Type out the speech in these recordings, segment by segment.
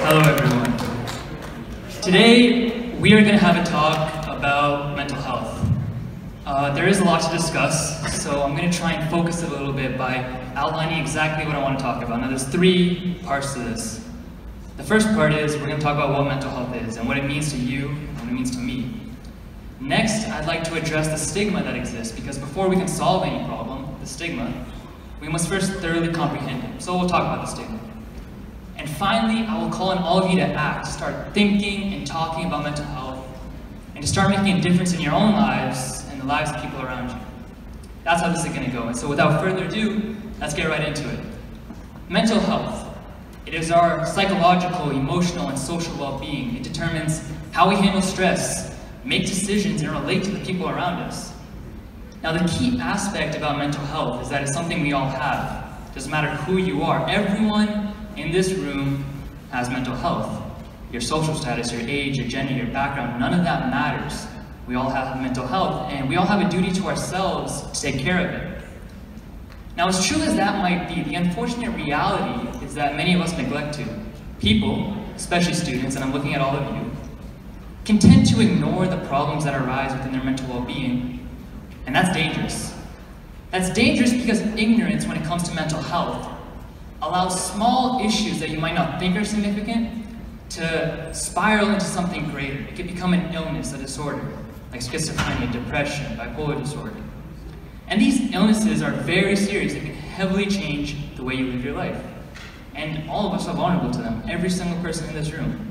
Hello everyone. Today we are going to have a talk about mental health. There is a lot to discuss, so I'm going to try and focus it a little bit by outlining exactly what I want to talk about. Now there's three parts to this. The first part is we're going to talk about what mental health is and what it means to you and what it means to me. Next, I'd like to address the stigma that exists, because before we can solve any problem, the stigma, we must first thoroughly comprehend it. So we'll talk about the stigma. And finally, I will call on all of you to act, start thinking and talking about mental health, and to start making a difference in your own lives and the lives of people around you. That's how this is going to go. And so without further ado, let's get right into it. Mental health. It is our psychological, emotional, and social well-being. It determines how we handle stress, make decisions, and relate to the people around us. Now, the key aspect about mental health is that it's something we all have. It doesn't matter who you are. Everyone in this room has mental health. Your social status, your age, your gender, your background, none of that matters. We all have mental health, and we all have a duty to ourselves to take care of it. Now, as true as that might be, the unfortunate reality is that many of us neglect to. People, especially students, and I'm looking at all of you, can tend to ignore the problems that arise within their mental well-being, and that's dangerous. That's dangerous because ignorance when it comes to mental health allows small issues that you might not think are significant to spiral into something greater. It can become an illness, a disorder, like schizophrenia, depression, bipolar disorder. And these illnesses are very serious. They can heavily change the way you live your life. And all of us are vulnerable to them, every single person in this room.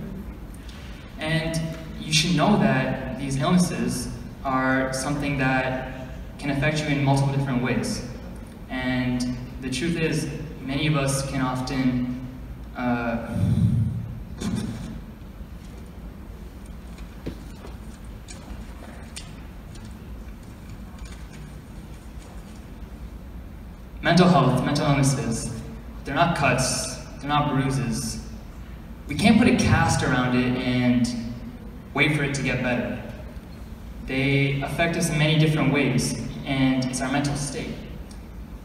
And you should know that these illnesses are something that can affect you in multiple different ways. And the truth is, many of us can often mental health, mental illnesses, they're not cuts, they're not bruises. We can't put a cast around it and wait for it to get better. They affect us in many different ways, and it's our mental state.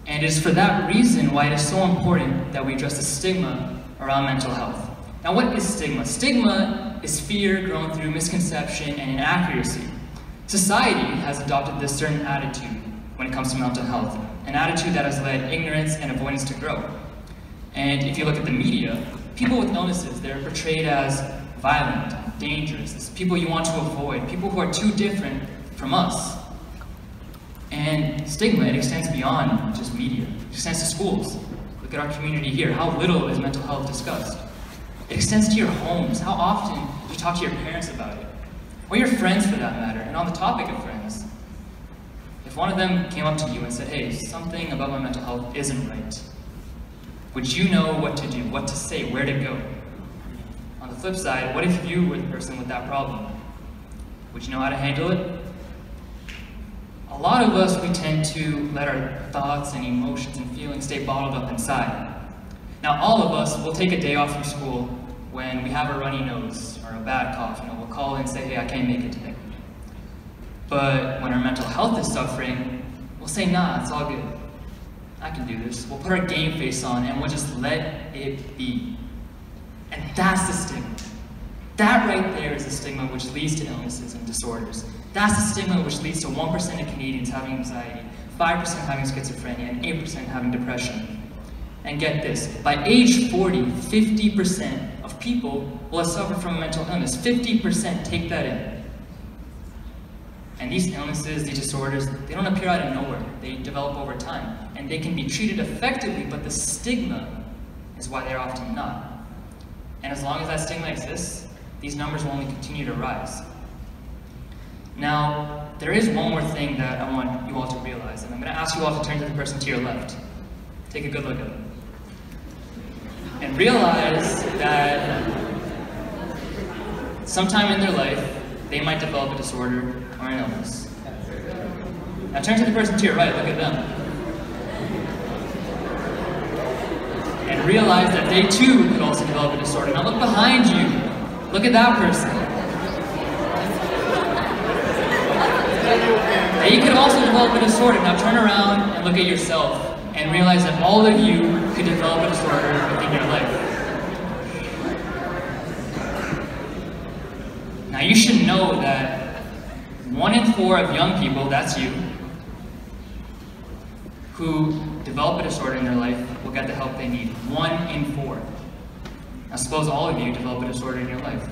And it is for that reason why it is so important that we address the stigma around mental health. Now, what is stigma? Stigma is fear grown through misconception and inaccuracy. Society has adopted this certain attitude when it comes to mental health, an attitude that has led ignorance and avoidance to grow. And if you look at the media, people with illnesses, they're portrayed as violent, dangerous, people you want to avoid, people who are too different from us. And stigma, it extends beyond just media. It extends to schools. Look at our community here. How little is mental health discussed? It extends to your homes. How often do you talk to your parents about it? Or your friends, for that matter. And on the topic of friends, if one of them came up to you and said, hey, something about my mental health isn't right, would you know what to do, what to say, where to go? On the flip side, what if you were the person with that problem? Would you know how to handle it? A lot of us, we tend to let our thoughts and emotions and feelings stay bottled up inside. Now, all of us will take a day off from school when we have a runny nose or a bad cough. We'll call in and say, hey, I can't make it today. But when our mental health is suffering, we'll say, nah, it's all good. I can do this. We'll put our game face on and we'll just let it be. And that's the stigma. That right there is the stigma which leads to illnesses and disorders. That's the stigma which leads to 1% of Canadians having anxiety, 5% having schizophrenia, and 8% having depression. And get this, by age 40, 50% of people will have suffered from a mental illness. 50%, take that in. And these illnesses, these disorders, they don't appear out of nowhere. They develop over time. And they can be treated effectively, but the stigma is why they're often not. And as long as that stigma exists, these numbers will only continue to rise. Now, there is one more thing that I want you all to realize, and I'm going to ask you all to turn to the person to your left. Take a good look at them. And realize that sometime in their life, they might develop a disorder or an illness. Now turn to the person to your right, look at them. And realize that they too could also develop a disorder. Now look behind you. Look at that person. They could also develop a disorder. Now turn around and look at yourself and realize that all of you could develop a disorder within your life. Now you should know that 1 in 4 of young people, that's you, who develop a disorder in their life will get the help they need. 1 in 4. Now suppose all of you develop a disorder in your life.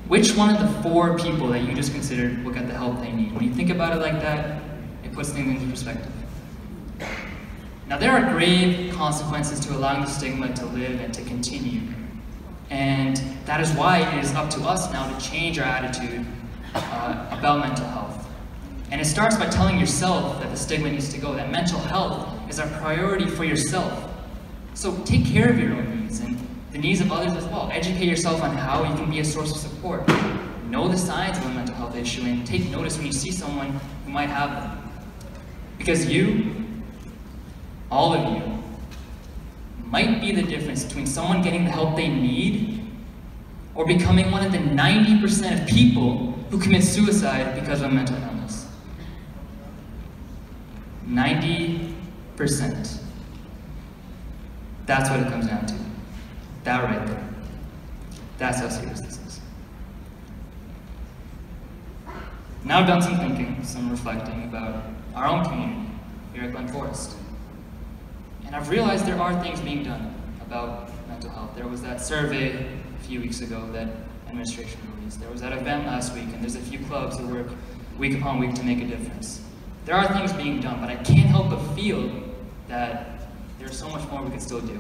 Which one of the 4 people that you just considered will get the help they need? When you think about it like that, it puts things into perspective. Now there are grave consequences to allowing the stigma to live and to continue. And that is why it is up to us now to change our attitude about mental health. And it starts by telling yourself that the stigma needs to go, that mental health is a priority for yourself. So take care of your own needs and the needs of others as well. Educate yourself on how you can be a source of support. Know the signs of a mental health issue and take notice when you see someone who might have them. Because you, all of you, might be the difference between someone getting the help they need or becoming one of the 90% of people who commit suicide because of a mental illness. 90%. That's what it comes down to. That right there. That's how serious this is. Now I've done some thinking, some reflecting about our own community here at Glenforest. And I've realized there are things being done about mental health. There was that survey a few weeks ago that administration released. There was that event last week, and there's a few clubs that work week upon week to make a difference. There are things being done, but I can't help but feel that there's so much more we could still do.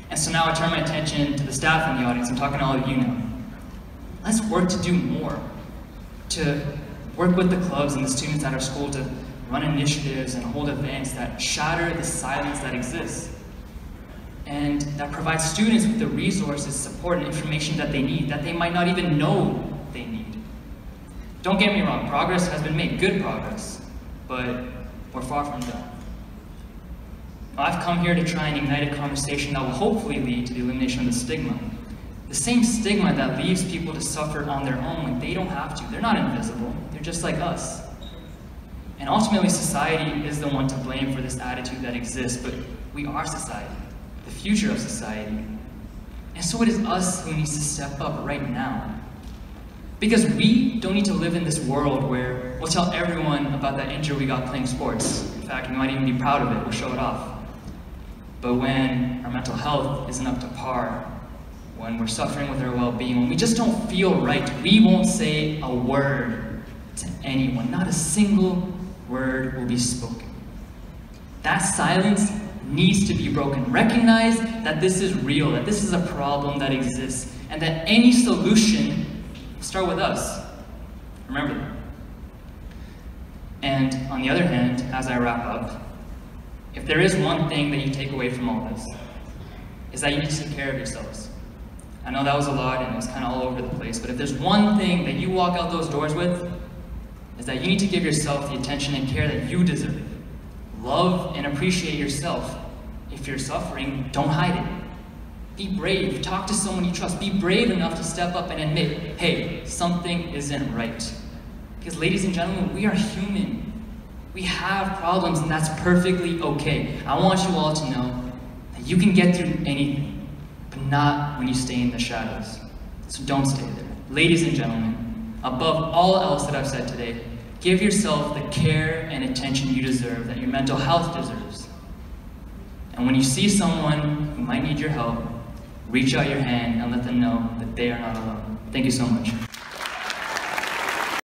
And so now I turn my attention to the staff in the audience. I'm talking to all of you now. Let's work to do more, to work with the clubs and the students at our school to run initiatives and hold events that shatter the silence that exists and that provide students with the resources, support, and information that they need, that they might not even know they need. Don't get me wrong, progress has been made, good progress, but we're far from done. I've come here to try and ignite a conversation that will hopefully lead to the elimination of the stigma. The same stigma that leaves people to suffer on their own when they don't have to. They're not invisible, they're just like us. And ultimately, society is the one to blame for this attitude that exists, but we are society, the future of society. And so it is us who needs to step up right now. Because we don't need to live in this world where we'll tell everyone about that injury we got playing sports. In fact, we might even be proud of it, we'll show it off. But when our mental health isn't up to par, when we're suffering with our well-being, when we just don't feel right, we won't say a word to anyone, not a single word will be spoken. That silence needs to be broken. Recognize that this is real, that this is a problem that exists, and that any solution will start with us. Remember that. And on the other hand, as I wrap up, if there is one thing that you take away from all this, is that you need to take care of yourselves. I know that was a lot and it was kind of all over the place, but if there's one thing that you walk out those doors with, is that you need to give yourself the attention and care that you deserve. Love and appreciate yourself. If you're suffering, don't hide it. Be brave, talk to someone you trust. Be brave enough to step up and admit, hey, something isn't right. Because ladies and gentlemen, we are human. We have problems and that's perfectly okay. I want you all to know that you can get through anything, but not when you stay in the shadows. So don't stay there. Ladies and gentlemen, above all else that I've said today, give yourself the care and attention you deserve, that your mental health deserves. And when you see someone who might need your help, reach out your hand and let them know that they are not alone. Thank you so much.